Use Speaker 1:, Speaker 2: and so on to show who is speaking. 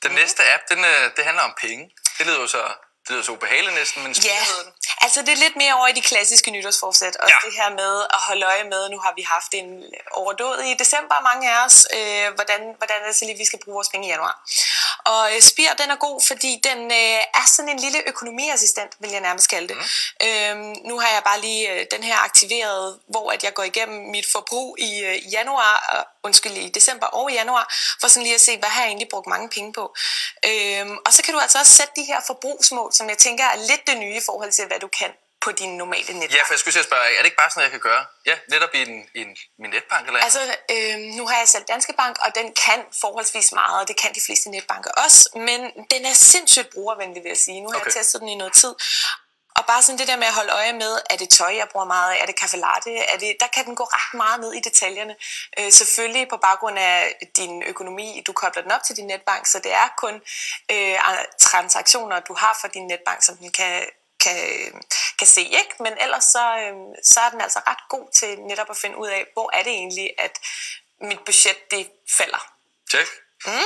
Speaker 1: Den næste app, det handler om penge. Det lyder jo så ubehageligt næsten, men
Speaker 2: altså det er lidt mere over i de klassiske nytårsforsæt. Også det her med at holde øje med, nu har vi haft en overdåd i december, mange af os, hvordan er det så lige, vi skal bruge vores penge i januar. Og Spir, den er god, fordi den er sådan en lille økonomiassistent, vil jeg nærmest kalde det. Nu har jeg bare lige den her aktiveret, hvor at jeg går igennem mit forbrug i i december og i januar, for sådan lige at se, hvad har jeg egentlig brugt mange penge på. Og så kan du altså også sætte de her forbrugsmål, som jeg tænker er lidt det nye i forhold til, hvad du kan på din normale netbank.
Speaker 1: Ja, for jeg skulle sige at spørge, er det ikke bare sådan, jeg kan gøre? Ja, netop i min netbank eller
Speaker 2: altså, nu har jeg selv Danske Bank, og den kan forholdsvis meget, og det kan de fleste netbanker også, men den er sindssygt brugervenlig, vil jeg sige. Nu har jeg testet den i noget tid. Og bare sådan det der med at holde øje med, er det tøj, jeg bruger meget af, er det kaffe latte, der kan den gå ret meget ned i detaljerne. Selvfølgelig på baggrund af din økonomi, du kobler den op til din netbank, så det er kun transaktioner, du har for din netbank, som den kan se, ikke? Men ellers så er den altså ret god til netop at finde ud af, hvor er det egentlig, at mit budget det falder.
Speaker 1: Check.